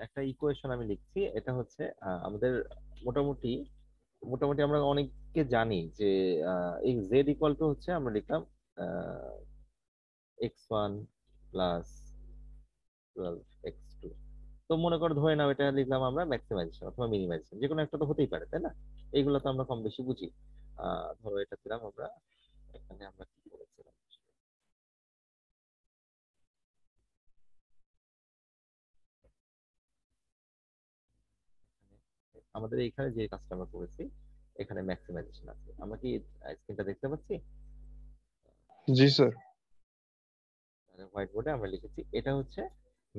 একটা ইকুয়েশন আমি লিখছি, এটা হচ্ছে আমাদের মোটামুটি মোটামুটি আমরা অনেককে জানি যে এই জেড ইকুয়াল টু হচ্ছে আমরা লিখলাম x1 প্লাস 12x2। তো মনে করো ধরে নাও এটা লিখলাম আমরা ম্যাক্সিমাইজেশন অথবা মিনিমাইজেশন, যে কোনো একটা তো হতেই পারে, তাই না? এইগুলো তো আমরা কম বেশি বুঝি। ধরো এটা দিলাম আমরা, এখানে আমরা কি করেছিলাম, আমাদের এইখানে যে কাজটা আমরা করেছি, এখানে ম্যাক্সিমাইজেশন আছে। আমরা কি স্ক্রিনটা দেখতে পাচ্ছি? জি স্যার। হোয়াইট বোর্ডে আমরা লিখেছি এটা হচ্ছে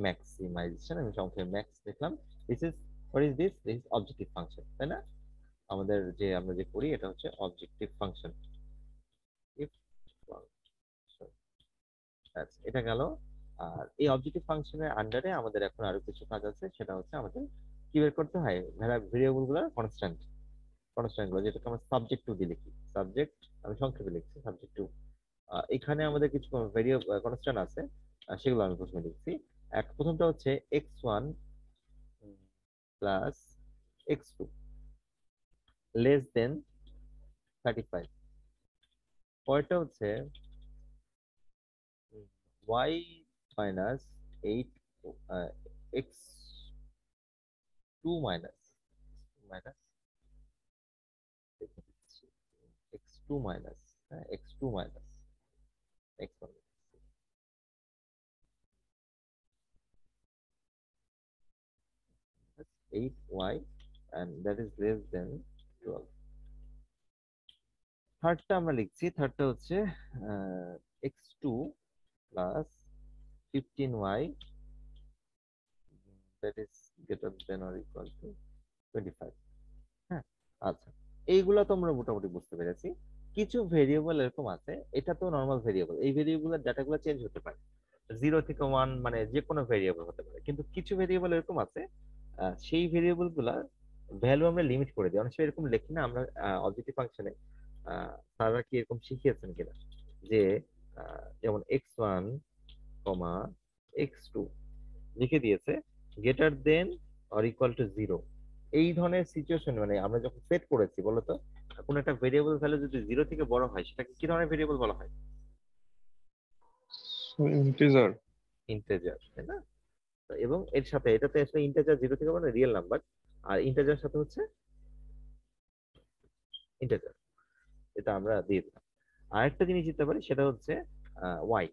ম্যাক্সিমাইজেশন, আমি সংক্ষেপে ম্যাক্স লিখলাম। This is what is this, this objective function, তাই না? আমাদের যে আমরা যে করি এটা হচ্ছে অবজেক্টিভ ফাংশন। ইফ এটা গেল। আর এই অবজেক্টিভ ফাংশনের আন্ডারে আমাদের এখন আরো কিছু কাজ আছে, সেটা হচ্ছে আমাদের কি বের করতে হয়, ভেরিয়েবল গুলো কনস্ট্যান্ট, কনস্ট্যান্ট গুলো যেটাকে আমরা সাবজেক্ট টু দিয়ে লিখি। সাবজেক্ট আমি সংক্ষেপে লিখছি সাবজেক্ট টু। এখানে আমাদের কিছু ভেরিয়েবল কনস্ট্যান্ট আছে, সেগুলো আমি প্রথমে লিখছি। প্রথমটা হচ্ছে x1 plus x2 less than 35। পরেরটা হচ্ছে y minus 8 x2 minus minus x2 minus, হ্যাঁ x2 minus x1 8y and that is less than 12। থার্ডটা আমরা লিখছি, থার্ডটা হচ্ছে x2 plus 15y that is greater than or equal to 25। হ্যাঁ, আচ্ছা, এইগুলা তো আমরা মোটামুটি বুঝতে পেরেছি। কিছু ভেরিয়েবল এরকম আছে, এটা তো নর্মাল ভেরিয়েবল, এই ভেরিয়েবলের ডাটাগুলো চেঞ্জ হতে পারে, 0 থেকে 1 মানে যে কোনো ভেরিয়েবল হতে পারে। কিন্তু কিছু ভেরিয়েবল এরকম আছে, সেই ভেরিয়েবল গুলা ভ্যালু আমরা লিমিট করে দিই, অনেক সময় এরকম লিখি না আমরা অবজেক্টিভ ফাংশনে। স্যাররা কি এরকম শিখিয়েছেন কিনা যে যেমন x1 কমা x2 লিখে দিয়েছে greater than or equal to 0। এই ধরনের সিচুয়েশন মানে আমরা যখন সেট করেছি বলতো, কোন একটা ভেরিয়েবল ভ্যালু যদি 0 থেকে বড় হয় সেটাকে কি ধরনের ভেরিয়েবল বলা হয়? ইন্টিজার। ইন্টেজার, তাই না? তো এবং এর সাথে এটাতে আসলে ইন্টেজার 0 থেকে বড় রিয়েল নাম্বার, আর ইন্টেজার সাথে হচ্ছে ইন্টেজার, এটা আমরা দিয়ে দিলাম। আরেকটা জিনিস দিতে পারি, সেটা হচ্ছে ওয়াই।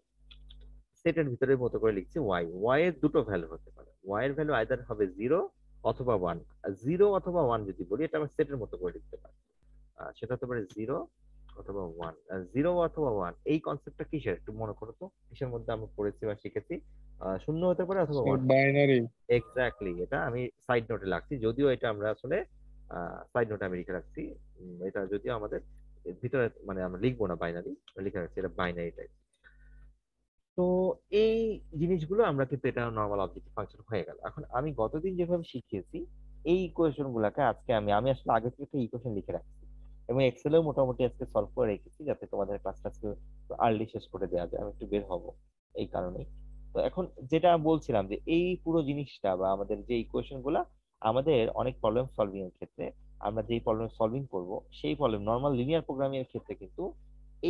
সেটের ভিতরের মতো করে লিখছি ওয়াই, ওয়াই এর দুটো ভ্যালু হতে পারে, ওয়াই এর ভ্যালু আইদার হবে 0 অথবা 1। 0 অথবা 1 যদি বলি এটা আমরা সেটের মতো করে লিখতে পারি। সেটা হতে পারে 0 অথবা 1। 0 অথবা 1 এই কনসেপ্টটা কিসের একটু মনে করো তো, কিসের মধ্যে আমরা পড়েছি বা শিখেছি? শূন্য হতে পারে অথবা স্যার 1। বাইনারি। এক্স্যাক্টলি, এটা আমি সাইড নোটে রাখছি, যদিও এটা আমরা আসলে সাইড নোটে আমি লিখে রাখছি। এটা যদিও আমাদের ভিতরে মানে আমরা লিখবো না বাইনারি, লিখে রাখছি এটা বাইনারি টাইপ। তো এই জিনিসগুলো আমরা কিন্তু এটা নর্মাল অবজেক্টিভ ফাংশন হয়ে গেল। এখন আমি গতদিন যেভাবে শিখিয়েছি এই ইকুয়েশন গুলাকে আজকে আমি আমি আসলে আগে থেকে ইকুয়েশন লিখে রাখছি এবং এক্সেলেও মোটামুটি আজকে সলভ করে রেখেছি, যাতে তোমাদের ক্লাসটা আজকে আর্লি শেষ করে দেওয়া যায়, আমি একটু বের হব এই কারণেই। তো এখন যেটা বলছিলাম যে এই পুরো জিনিসটা বা আমাদের যে ইকুয়েশন গুলা আমাদের অনেক প্রবলেম সলভিং এর ক্ষেত্রে আমরা যেই প্রবলেম সলভিং করব, সেই প্রবলেম নর্মাল লিনিয়ার প্রোগ্রামিং এর ক্ষেত্রে কিন্তু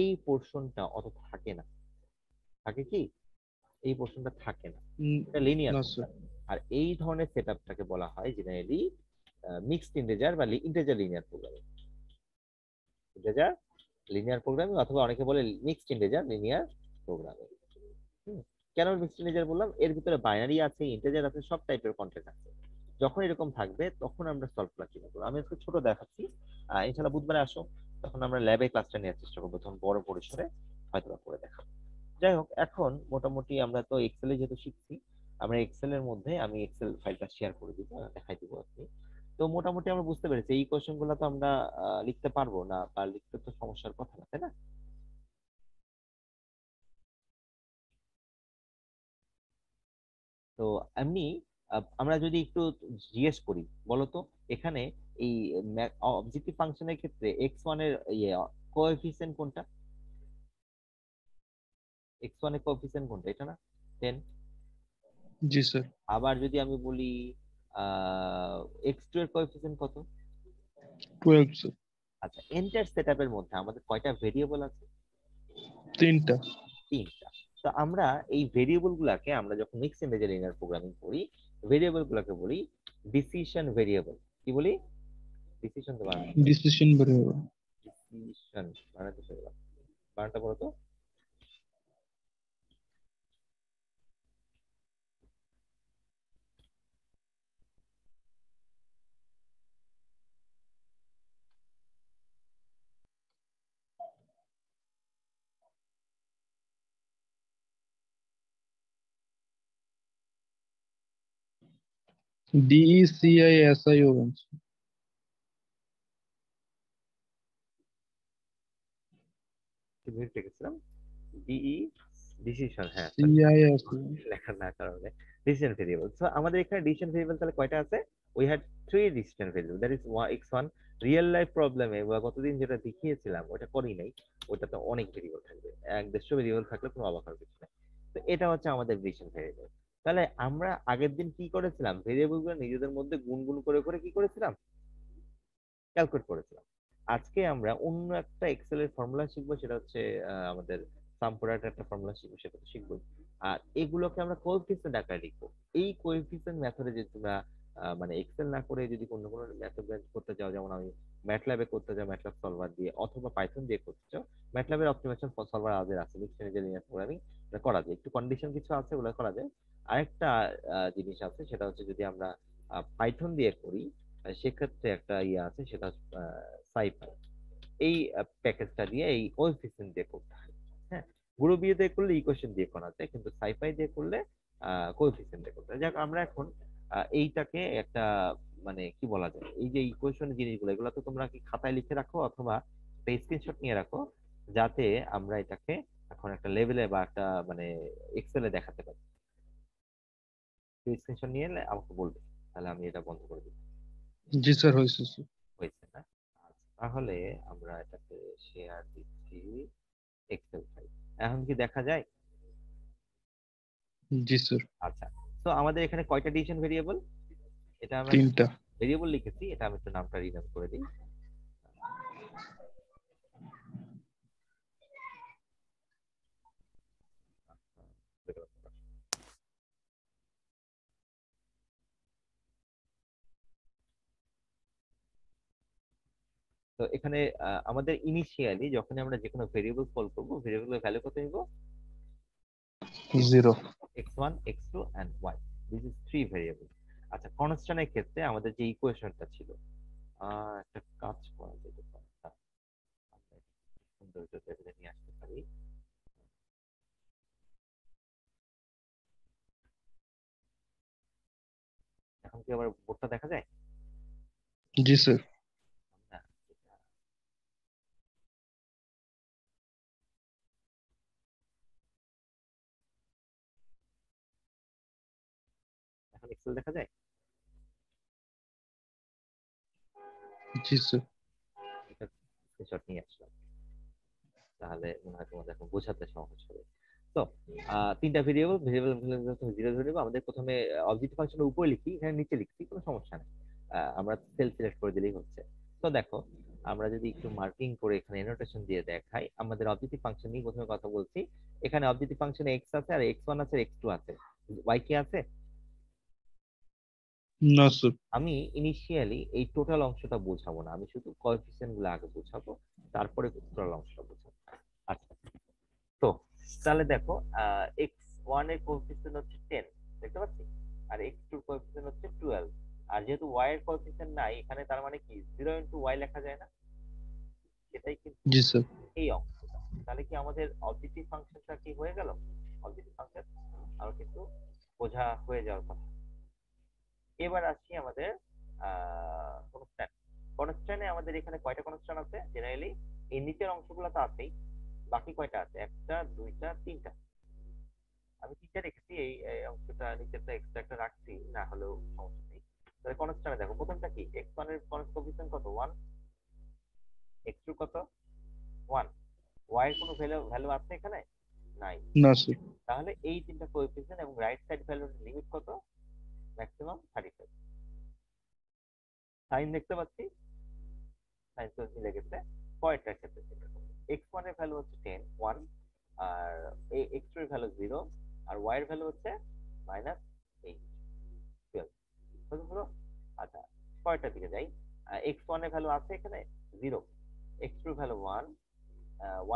এই পোর্শনটা অত থাকে না। থাকে কি, এই পোর্শনটা থাকে না, উম, এটা লিনিয়ার না স্যার। প্রোগ্রাম। আর এই ধরনের সেটআপটাকে বলা হয় জেনারেলি মিক্সড ইন্টিজার বা integer linear programming. Integer linear programming অথবা অনেকে বলে মিক্সড ইন্টিজার লিনিয়ার প্রোগ্রামিং। কেন মিক্সড ইন্টিজার বললাম, এর ভিতরে বাইনারি আছে, ইন্টিজার আছে, সব টাইপের কন্টেন্ট আছে। যখন এরকম থাকবে তখন আমরা সলভ করার চেষ্টা করবো। আমি আজকে ছোট দেখাচ্ছি, ইনশাল্লাহ বুধবারে আসো, তখন আমরা ল্যাবে ক্লাসটা নেওয়ার চেষ্টা করবো, তখন বড় পরিসরে হয়তো বা করে দেখাবো। যাই হোক, এখন মোটামুটি আমরা তো এক্সেলে যেহেতু শিখছি, আমরা এক্সেলের মধ্যে আমি এক্সেল ফাইলটা শেয়ার করে দিব, দেখাই দিব আপনি। তো মোটামুটি আমরা বুঝতে পেরেছি এই কোশ্চেন গুলো তো আমরা লিখতে পারবো না, বা লিখতে তো সমস্যার কথা না, তাই না? তো এমনি আমরা যদি একটু জিজ্ঞেস করি, বলতো এখানে এই অবজেক্টিভ ফাংশনের ক্ষেত্রে x1 এর ইয়ে কোএফিসিয়েন্ট কোনটা? x1 এর কোএফিসিয়েন্ট কোনটা, এটা না 10? জি স্যার। আবার যদি আমি বলি x2 এর কোএফিসিয়েন্ট কত? 12 স্যার। আচ্ছা, এন্টার সেটআপের মধ্যে আমাদের কয়টা ভেরিয়েবল আছে? 3টা। 3টা। তো আমরা এই ভেরিয়েবল গুলাকে আমরা যখন মিক্স ইন্টিজার লিনিয়ার প্রোগ্রামিং করি, ভেরিয়েবল গুলাকে বলি ডিসিশন ভেরিয়েবল। কি বলি? ডিসিশন তো বানান, ডিসিশন ভেরিয়েবল। ডিসিশন বানাতে পারলাম, বানানটা বলো তো। DECISION। লিখেছিলাম ডিই ডিসিশন, হ্যাঁ CISION। লেখার না কারণে ডিসিশন ভেরিয়েবল। সো আমাদের এখানে ডিসিশন ভেরিয়েবল তাহলে কয়টা আছে? We had 3 decision variable, that is x1। Real life প্রবলেমে বা কতদিন যেটা দেখিয়েছিলাম ওটা করি নাই, ওটাতে অনেক ভেরিয়েবল থাকবে, 1-150 ভেরিয়েবল থাকলে কোনো অবাক হওয়ার কিছু নাই। তো এটা হচ্ছে আমাদের ডিসিশন ভেরিয়েবল। তাহলে আমরা আগের দিন কি করেছিলাম? ভেরিয়েবল গুলো নিজেদের মধ্যে গুণ গুণ করে করে কি করেছিলাম? ক্যালকুলেট করেছিলাম। আজকে আমরা অন্য একটা এক্সেল এর ফর্মুলা শিখবো, সেটা হচ্ছে আমাদের সাম প্রোডাক্ট একটা ফর্মুলা শিখবো, সেটা তো শিখবো। আর এগুলোকে আমরা কোএফিসিয়েন্ট আকারে লিখবো। এই কোএফিসিয়েন্ট মেথডে যদি তোমরা মানে এক্সেল না করে যদি কোনো কোনো মেথড করতে চাও, যেমন আমি ম্যাটল্যাবে করতে চাও ম্যাটল্যাব সলভার দিয়ে, অথবা পাইথন দিয়ে করতে চাও, ম্যাটল্যাবের অপটিমাইজেশন সলভার আমাদের আছে, মিক্সড ইন্টেলিজেন্স প্রোগ্রামিং করা যায়, একটু কন্ডিশন কিছু আছে ওগুলো করা যায়। আরেকটা জিনিস আছে, সেটা হচ্ছে যদি আমরা পাইথন দিয়ে করি, সেক্ষেত্রে একটা ইয়ে আছে, সেটা সাইপাই। এই প্যাকেজটা দিয়ে এই কোএফিসিয়েন্ট দিয়ে করতে হয়। হ্যাঁ, গুরু বিয়ে দিয়ে করলে ইকুয়েশন দিয়ে করা যায়, কিন্তু সাইপাই দিয়ে করলে কোএফিসিয়েন্ট দিয়ে করতে হয়। যাক, আমরা এখন এইটাকে একটা মানে কি বলা যায়, এই যে ইকুয়েশন জিনিসগুলো, এগুলো তো তোমরা কি খাতায় লিখে রাখো অথবা স্ক্রিনশট নিয়ে রাখো, যাতে আমরা এটাকে এখন একটা লেভেলে বা একটা মানে এক্সেলে দেখাতে পারি। স্ক্রিনশট নিয়ে এলে আমাকে বলবে, তাহলে আমি এটা বন্ধ করে দিই। জি স্যার, হয়েছে স্যার। হয়েছে না? আচ্ছা, তাহলে আমরা এটাকে শেয়ার দিচ্ছি এক্সেল ফাইল। এখন কি দেখা যায়? জি স্যার। আচ্ছা, তো আমাদের এখানে কয়টা ডিসিশন ভেরিয়েবল? এটা আমরা 3টা। ভেরিয়েবল লিখেছি, এটা আমি একটু নামটা রিনেম করে দিই। তো এখানে আমাদের ইনিশিয়ালি যখন আমরা যে কোনো ভেরিয়েবল কল করব, ভেরিয়েবলের ভ্যালু কত নিব? 0। x1 x2 and y, this is 3 variable. আচ্ছা, কনস্ট্যান্টের ক্ষেত্রে আমাদের যে ইকুয়েশনটা ছিল, একটা কাজ করা যেতে পারে, আমরা একটু সুন্দর টেবিলে নিয়ে আসতে পারি। এখন কি আবার বোর্ডটা দেখা যায়? জি স্যার। না, এখন এক্সেল দেখা যায়? জি স্যার। এটা স্ক্রিনশট নিয়ে আসলাম, তাহলে মনে হয় তোমাদের এখন বোঝাতে সহজ হবে। তো 3টা ভেরিয়েবল, তুমি জিরো ধরে নেবো। আমাদের প্রথমে অবজেক্টিভ ফাংশনের উপরে লিখি, এখানে নিচে লিখছি, কোনো সমস্যা নেই। আমরা সেল সিলেক্ট করে দিলেই হচ্ছে। তো দেখো, আমরা যদি একটু মার্কিং করে এখানে এনোটেশন দিয়ে দেখাই, আমাদের অবজেক্টিভ ফাংশন নিয়ে প্রথমে কথা বলছি। এখানে অবজেক্টিভ ফাংশনে এক্স আছে, আর x1 আছে, x2 আছে, y কি আছে? না স্যার। আমি ইনিশিয়ালি এই টোটাল অংশটা বোঝাবো না, আমি শুধু কোএফিসিয়েন্ট গুলো আগে বোঝাবো, তারপরে টোটাল অংশটা বোঝাবো। আচ্ছা, তো তাহলে দেখো, x1 এর কোএফিসিয়েন্ট হচ্ছে 10, দেখতে পাচ্ছি, আর x2 এর কোএফিসিয়েন্ট হচ্ছে 12। আর যেহেতু y এর কোএফিসিয়েন্ট নাই এখানে, তার মানে কি 0 ইনটু y লেখা যায় না? সেটাই কিন্তু জি স্যার। এই অংশটা। তাহলে কি আমাদের অবজেক্টিভ ফাংশনটা কি হয়ে গেল? অবজেক্টিভ ফাংশন আর কিন্তু বোঝা হয়ে যাওয়ার কথা। এবার আসছি আমাদের কনস্ট্যান্ট। কনস্ট্যান্টে আমাদের এখানে কয়টা কনস্ট্যান্ট আছে জেনারেলি? এই নিচের অংশগুলো তো আছেই, বাকি কয়টা আছে? একটা, দুইটা, তিনটা। আমি তিনটা রেখেছি, এই এই অংশটা নিচেরটা এক্সট্রা একটা রাখছি, না হলেও সমস্যা নেই। তাহলে কনস্ট্যান্টে দেখো, প্রথমটা কি? x1 এর কোএফিসিয়েন্ট কত? 1। x2 কত? 1। y এর কোনো ভ্যালু ভ্যালু আছে এখানে? নাই। না স্যার। তাহলে এই তিনটা কোএফিসিয়েন্ট এবং রাইট সাইড ভ্যালুর লিমিট কত? ম্যাক্সিমাম 35। সাইন দেখতে পাচ্ছি, সাইন তো মিলে গেছে। পরেরটার ক্ষেত্রে x1 এর ভ্যালু হচ্ছে 10 1, আর x2 এর ভ্যালু 0, আর y এর ভ্যালু হচ্ছে -8 12 বুঝতে হলো? আচ্ছা, পরেরটার দিকে যাই। x1 এর ভ্যালু আছে এখানে 0, x2 এর ভ্যালু 1,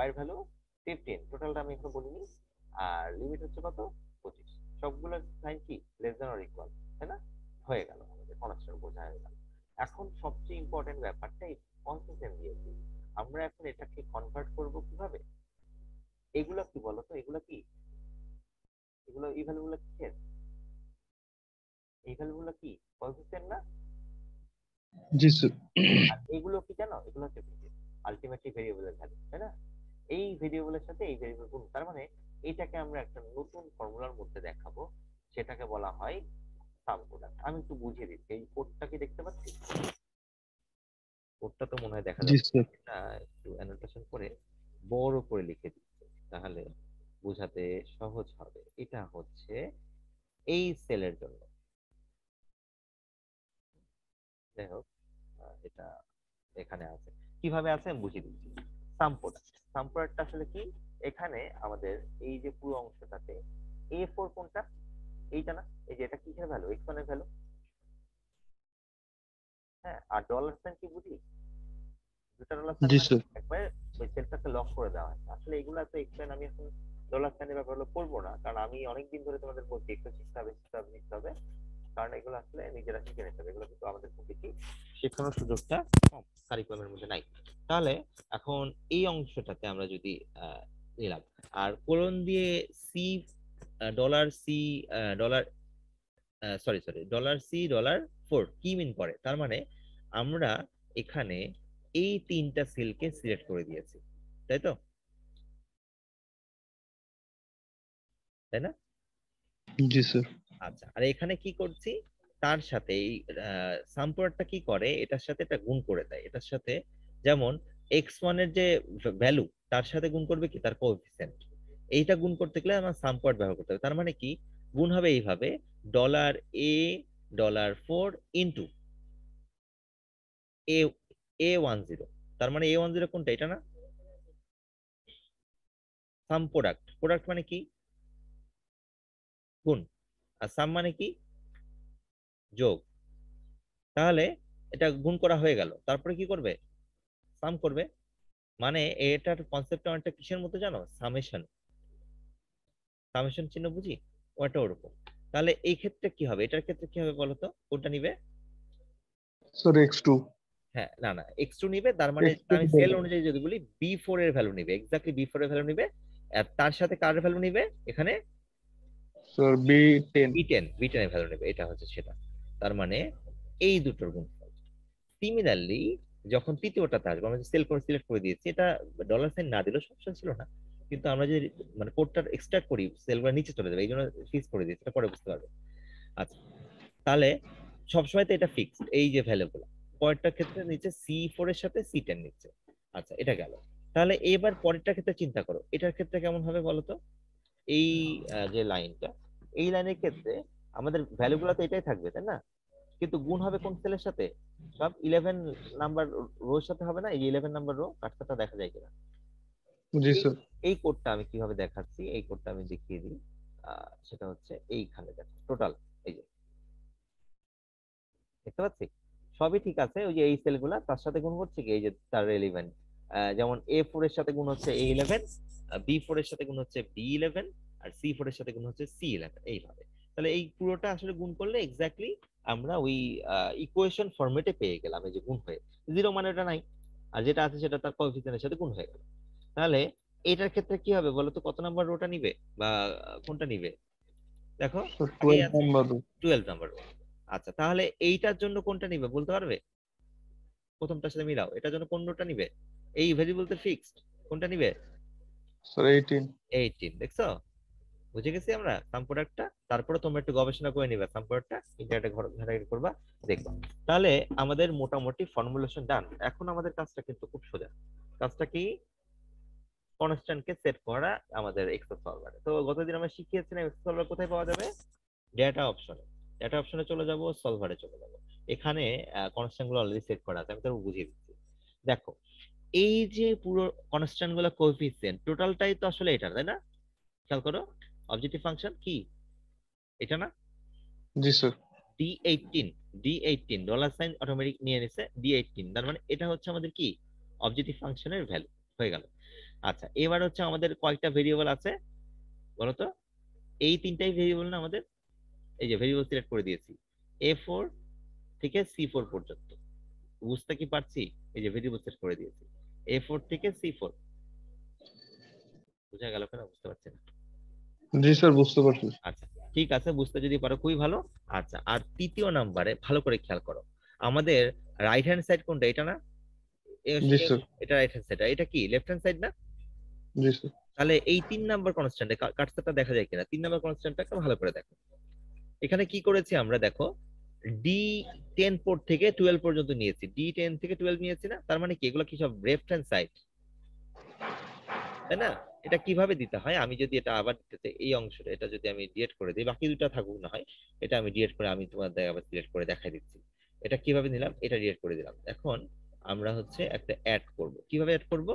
y এর ভ্যালু 15, টোটালটা আমি এখনো বলিনি। আর লিমিট হচ্ছে কত, 25। সবগুলো সাইন কি লেস দ্যান অর ইকুয়াল, তাই না? হয়ে গেল, আমাদের কনস্ট্যান্ট বোঝা হয়ে গেল। এখন সবচেয়ে ইম্পর্টেন্ট ব্যাপারটা এই কনসেশন দিয়েছি, আমরা এখন এটাকে কনভার্ট করব কিভাবে? এগুলো কি বলতো, এগুলো কি, এগুলো এই ভ্যালুগুলো কিসের, এই ভ্যালুগুলো কি কনসেশন না? জি স্যার। আর এগুলো কি জানো, এগুলো হচ্ছে আলটিমেটলি ভেরিয়েবলের ভ্যালু, তাই না? এই ভেরিয়েবলের সাথে এই ভেরিয়েবল গুণ, তার মানে এটাকে আমরা একটা নতুন ফর্মুলার মধ্যে দেখাবো, সেটাকে বলা হয় সাম প্রোডাক্ট। আমি একটু বুঝিয়ে দিচ্ছি, এই কোডটা কি দেখতে পাচ্ছি? কোডটা তো মনে হয় দেখা জি যাচ্ছে, স্যার। এটা একটু অ্যানোটেশন করে বড় করে লিখে দিচ্ছি, তাহলে বোঝাতে সহজ হবে। এটা হচ্ছে এই সেলের জন্য, যাই হোক, এটা এখানে আছে, কিভাবে আছে আমি বুঝিয়ে দিচ্ছি। সাম প্রোডাক্ট, সাম প্রোডাক্টটা আসলে কি, এখানে আমাদের এই যে পুরো অংশটাতে A4 কোনটা, এইটা না? এই যে এটা কিসের ভ্যালু, x1 এর ভ্যালু। হ্যাঁ, আর ডলার সাইন কি বুঝি, দুটো ডলার সাইন জি মানে স্যার। একবারে ওই সেলটাকে লক করে দেওয়া হয়। আসলে এগুলো তো এক্সপ্লেন আমি এখন ডলার সাইনের ব্যাপারগুলো করবো না, কারণ আমি অনেকদিন ধরে তোমাদের বলছি একটু শিখতে হবে, শিখতে হবে, শিখতে হবে, কারণ এগুলো আসলে নিজেরা শিখে নিতে হবে, এগুলো কিন্তু আমাদের খুব বেশি শেখানোর সুযোগটা কম, কারিকুলামের মধ্যে নাই। তাহলে এখন এই অংশটাতে আমরা যদি নিলাম, আর কোলন দিয়ে C, dollar C, dollar, sorry sorry, dollar C dollar 4 কি মিন করে, তার মানে আমরা এখানে এই তিনটা সেলকে সিলেক্ট করে দিয়েছি, তাই তো, তাই না? জি স্যার। আচ্ছা, আর এখানে কি করছি, তার সাথে এই সাম্পোয়ারটা কি করে, এটার সাথে এটা গুণ করে দেয়, এটার সাথে, যেমন x1 এর যে ভ্যালু, তার সাথে গুণ করবে কি তার কোএফিসিয়েন্ট, এইটা গুণ করতে গেলে আমার সাম্পোয়ার্ট ব্যবহার করতে হবে। তার মানে কি, গুণ হবে এইভাবে, ডলার এ $4 ইন্টু এ A10, তার মানে A10 কোনটা, এটা না? সাম প্রোডাক্ট, প্রোডাক্ট মানে কি, গুণ, আর সাম মানে কি, যোগ। তাহলে এটা গুণ করা হয়ে গেল, তারপরে কি করবে, সাম করবে। মানে এটার কনসেপ্টটা অনেকটা কিসের মতো জানো, সামেশন, সামেশন চিহ্ন বুঝি, ওটা ওরকম। তাহলে এই ক্ষেত্রে কি হবে, এটার ক্ষেত্রে কি হবে বলতো, কোনটা নিবে? Sir x2। হ্যাঁ, না না, x2 নিবে, তার মানে x2 আমি সেল অনুযায়ী যদি বলি B4 এর ভ্যালু নিবে, এক্স্যাক্টলি B4 এর ভ্যালু নিবে। আর তার সাথে কার ভ্যালু নিবে এখানে, স্যার B10। B10 এর ভ্যালু নেবে, এটা হচ্ছে সেটা। তার মানে এই দুটোর গুণফল। সিমিলারলি যখন তৃতীয়টাতে আসবো, আমরা সেল করে সিলেক্ট করে দিয়েছি, এটা ডলার সাইন না দিলেও সমস্যা ছিল না, কিন্তু আমরা যে মানে কোডটা এক্সট্রাক্ট করি, সেলগুলো নিচে চলে যাবে, এই জন্য ফিক্স করে দিয়েছি, এটা পরে বুঝতে পারবে। আচ্ছা, তাহলে সবসময় তো এটা ফিক্সড, এই যে ভ্যালুগুলো, পরেরটার ক্ষেত্রে নিচে C4 এর সাথে C10 নিচ্ছে। আচ্ছা, এটা গেল। তাহলে এবার পরেরটার ক্ষেত্রে চিন্তা করো, এটার ক্ষেত্রে কেমন হবে বলো তো, এই যে লাইনটা, এই লাইনের ক্ষেত্রে আমাদের ভ্যালুগুলো তো এটাই থাকবে, তাই না? কিন্তু গুণ হবে কোন সেলের সাথে, সব 11 নাম্বার রোর সাথে হবে না, এই 11 নাম্বার রো, কাটসাটা দেখা যায় কিনা। জি এই স্যার। এই কোডটা আমি কিভাবে দেখাচ্ছি, এই কোডটা আমি দেখিয়ে দিই। সেটা হচ্ছে এইখানে দেখো, টোটাল এই যে দেখতে পাচ্ছি, সবই ঠিক আছে, ওই যে এই সেলগুলা তার সাথে গুণ করছে কি, এই যে তার রেলিভেন্ট, যেমন A4 এর সাথে গুণ হচ্ছে A11, B4 এর সাথে গুণ হচ্ছে B11, আর C4 এর সাথে গুণ হচ্ছে C11, এইভাবে। তাহলে এই পুরোটা আসলে গুণ করলে এক্স্যাক্টলি আমরা ওই ইকুয়েশন ফরম্যাটে পেয়ে গেলাম, এই যে গুণ হয়ে, জিরো মানে ওটা নাই, আর যেটা আছে সেটা তার কোএফিসিয়েন্টের সাথে গুণ হয়ে গেল। তাহলে এটার ক্ষেত্রে কি হবে বলো তো, কত নাম্বার রোটা নিবে, বা কোনটা নিবে, দেখো, স্যার আগেই 12 আছে নাম্বার। 12 number rho. আচ্ছা, তাহলে এইটার জন্য কোনটা নিবে বলতে পারবে, প্রথমটার সাথে মিলাও, এটার জন্য কোন রোটা নিবে, এই ভেরিয়েবল তো ফিক্সড, কোনটা নিবে, স্যার 18। 18, দেখছো, বুঝে গেছি আমরা সাম প্রোডাক্টটা। তারপরে তোমরা একটু গবেষণা করে নিবে সাম প্রোডাক্টটা, ইন্টারনেটে ঘাটাঘাটি করবা, দেখবা। তাহলে আমাদের মোটামুটি ফর্মুলেশন ডান। এখন আমাদের কাজটা কিন্তু খুব সোজা, কাজটা কি, কনস্ট্যান্ট কে সেট করা আমাদের এক্সেল সলভারে। তো গতদিন আমরা শিখিয়েছিলাম এক্সেল সলভার কোথায় পাওয়া যাবে, ডেটা অপশনে, ডেটা অপশনে চলে যাব, সলভারে চলে যাব। এখানে কনস্ট্যান্ট গুলো অলরেডি সেট করা আছে, আমি তোর বুঝিয়ে দিচ্ছি। দেখো, এই যে পুরো কনস্ট্যান্ট গুলো কোএফিসিয়েন্ট টোটালটাই তো আসলে এটা, তাই না? খেয়াল করো, অবজেক্টিভ ফাংশন কি এটা না? জি sir. D18, D18 dollar sign automatic নিয়ে নিছে D18, তার মানে এটা হচ্ছে আমাদের কি অবজেক্টিভ ফাংশনের ভ্যালু হয়ে গেল। আচ্ছা, এবার হচ্ছে আমাদের কয়েকটা ভেরিয়েবল আছে বলতো? এই তিনটাই ভেরিয়েবল না আমাদের? এই যে ভেরিয়েবল সিলেক্ট করে দিয়েছি A4 থেকে C4 পর্যন্ত, বুঝতে কি পারছি? এই যে ভেরিয়েবল সেট করে দিয়েছি A4 থেকে C4, বুঝা গেল কেন? বুঝতে পারছি না। জি স্যার, বুঝতে পারছি। আচ্ছা, ঠিক আছে, বুঝতে যদি পারো খুবই ভালো। আচ্ছা, আর তৃতীয় নাম্বারে ভালো করে খেয়াল করো, আমাদের রাইট হ্যান্ড সাইড কোনটা? এটা না? জি স্যার। এটা রাইট হ্যান্ড সাইড, এটা কি লেফট হ্যান্ড সাইড না? জি স্যার। তাহলে এই 3 নাম্বার কনস্ট্যান্টে কাটসারটা দেখা যায় কিনা, 3 নাম্বার কনস্ট্যান্টটাকে ভালো করে দেখো। এখানে কি করেছি আমরা দেখো, D10 পোর্ট থেকে 12 পর্যন্ত নিয়েছি, D10 থেকে 12 নিয়েছি না? তার মানে কি এগুলো কি সব লেফট হ্যান্ড সাইড, তাই না? এটা কিভাবে দিতে হয়, আমি যদি এটা আবার দিতে চাই, এই অংশটা এটা যদি আমি ডিলিট করে দিই, বাকি দুটো থাকুক না হয়, এটা আমি ডিলিট করে আমি তোমাদের আবার সিলেক্ট করে দেখাই দিচ্ছি। এটা কিভাবে নিলাম, এটা ডিলিট করে দিলাম। এখন আমরা হচ্ছে একটা অ্যাড করব, কিভাবে অ্যাড করব?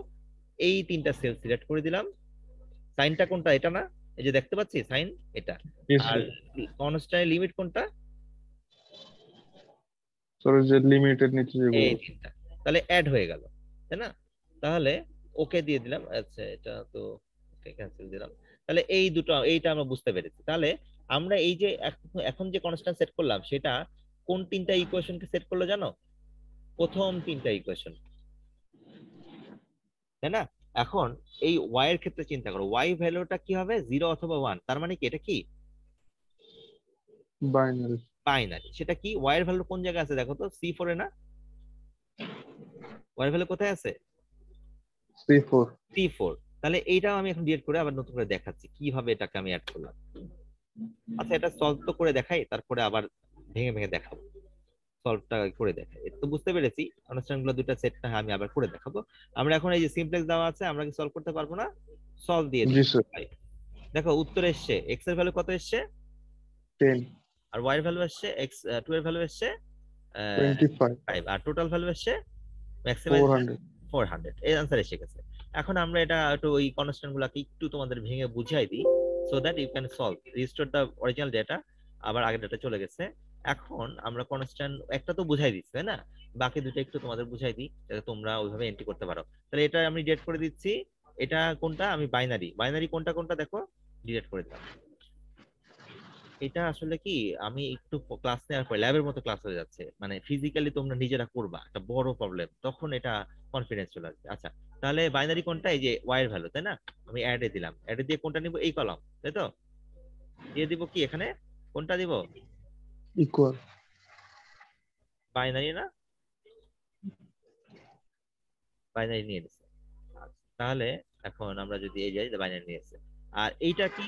এই তিনটা সেল সিলেক্ট করে দিলাম। সাইনটা কোনটা? এটা না? এই যে দেখতে পাচ্ছি সাইন এটা। জি আর স্যার। কনস্ট্যান্ট লিমিট কোনটা? স্যার ওই যে লিমিটেড নিচে যেগুলো। এই তিনটা। তাহলে অ্যাড হয়ে গেল, তাই না? তাহলে ওকে দিয়ে দিলাম। আচ্ছা, এটা তো ওকে ক্যান্সেল দিলাম। তাহলে এই দুটো, এইটা আমরা বুঝতে পেরেছি। তাহলে আমরা এই যে এখন যে কনস্ট্যান্ট সেট করলাম সেটা কোন তিনটা ইকুয়েশনকে সেট করলো জানো? প্রথম তিনটা ইকুয়েশন, তাই না? এখন এই ওয়াই এর ক্ষেত্রে চিন্তা করো, ওয়াই ভ্যালুটা কি হবে? 0 অথবা 1, তার মানে কি এটা কি বাইনারি। বাইনারি? সেটা কি ওয়াই এর ভ্যালু কোন জায়গায় আছে দেখো তো, C4 এ না? ওয়াই এর ভ্যালু কোথায় আছে? C4। C4। তাহলে এইটাও আমি এখন ডিলিট করে আবার নতুন করে দেখাচ্ছি কিভাবে এটাকে আমি অ্যাড করলাম। আচ্ছা, এটা সলভ তো করে দেখাই, তারপরে আবার ভেঙে ভেঙে দেখাবো। সলভটা করে দেখাই, এটা তো বুঝতে পেরেছি কনস্ট্যান্ট গুলো দুটো সেট না, আমি আবার করে দেখাবো। আমরা এখন এই যে সিমপ্লেক্স দেওয়া আছে, আমরা কি সলভ করতে পারবো না? সলভ দিয়ে জি দিই। স্যার। দেখো উত্তর এসছে, এক্স এর ভ্যালু কত এসছে? 10। আর ওয়াই এর ভ্যালু এসছে, এক্স 2 এর ভ্যালু এসছে 25। 5, আর টোটাল ভ্যালু এসছে ম্যাক্সিমাইজ 400। 400। এই আনসার এসে গেছে। এখন আমরা এটা একটু ওই কনস্ট্যান্ট গুলাকে একটু তোমাদের ভেঙে বুঝাই দিই, so that you can solve, restore the original data. আবার আগের ডেটা চলে গেছে। এখন আমরা কনস্ট্যান্ট একটা তো বুঝাই দিচ্ছি, তাই না? বাকি দুটো একটু তোমাদের বুঝাই দিই যাতে তোমরা ওইভাবে এন্ট্রি করতে পারো। তাহলে এটা আমি ডিলিট করে দিচ্ছি। এটা কোনটা? আমি বাইনারি, বাইনারি কোনটা কোনটা দেখো, ডিলিট করে দিলাম। এটা আসলে কি, আমি একটু ক্লাস নেওয়ার পর ল্যাবের মতো ক্লাস হয়ে যাচ্ছে, মানে ফিজিক্যালি তোমরা নিজেরা করবা, একটা বড় প্রবলেম, তখন এটা কনফিডেন্স চলে আসবে। আচ্ছা, তাহলে বাইনারি কোনটা? এই যে ওয়াই এর ভ্যালু, তাই না? আমি অ্যাডে দিলাম, অ্যাডে দিয়ে কোনটা নিব? এই কলাম, তাই তো? দিয়ে দিব কি এখানে, কোনটা দিব? ইকুয়াল। বাইনারি না? বাইনারি নিয়ে নিছে। আচ্ছা, তাহলে এখন আমরা যদি এই যাই, বাইনারি নিয়েছে। আর এইটা কি?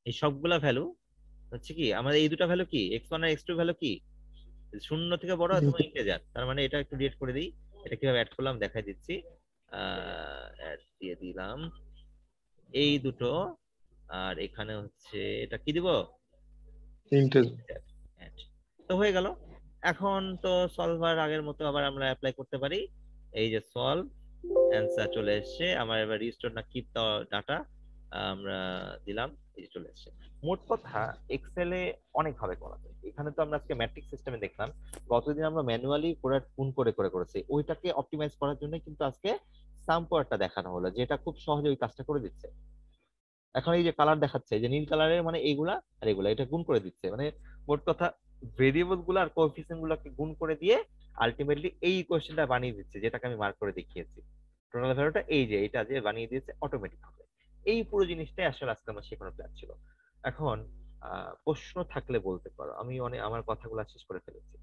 এই সবগুলা ভ্যালু হচ্ছে কি আমাদের এই দুটো ভ্যালু কি, x1 আর x2 ভ্যালু কি শূন্য থেকে বড় অথবা ইন্টিজার, তার মানে এটা একটু ডিলিট করে দিই। এটা কিভাবে অ্যাড করলাম দেখাই দিচ্ছি। অ্যাড দিয়ে দিলাম এই দুটো, আর এখানে হচ্ছে এটা কি দিব? ইন্টেজার। Integer, add। তো হয়ে গেল। এখন তো সলভার আগের মতো আবার আমরা অ্যাপ্লাই করতে পারি। এই যে সলভ, অ্যান্সার চলে এসেছে আমার। এবার রিস্টোর না কিপ দ্য ডাটা আমরা দিলাম, এই যে চলে এসেছে। মোট কথা এক্সেলে অনেক ভাবে করা যায়। এখানে তো আমরা আজকে ম্যাট্রিক্স সিস্টেমে দেখলাম, গতদিন আমরা ম্যানুয়ালি করে গুণ করে করে করেছি, ওইটাকে অপটিমাইজ করার জন্য কিন্তু আজকে সাম পাওয়ারটা দেখানো হলো, যেটা খুব সহজে ওই কাজটা করে দিচ্ছে। এখন এই যে কালার দেখাচ্ছে, এই যে নীল কালারের মানে এইগুলা আর এগুলা, এটা গুণ করে দিচ্ছে, মানে মোট কথা ভেরিয়েবল গুলো আর কোএফিসিয়েন্ট গুলোকে গুণ করে দিয়ে আলটিমেটলি এই কোশ্চেনটা বানিয়ে দিচ্ছে, যেটাকে আমি মার্ক করে দেখিয়েছি। টোটাল ভ্যালুটা এই যে এটা যে বানিয়ে দিয়েছে অটোমেটিক ভাবে। এই পুরো জিনিসটাই আসলে আজকে আমার শেখানোর প্ল্যান ছিল। এখন প্রশ্ন থাকলে বলতে পারো, আমি অনেক আমার কথাগুলো শেষ করে ফেলেছি।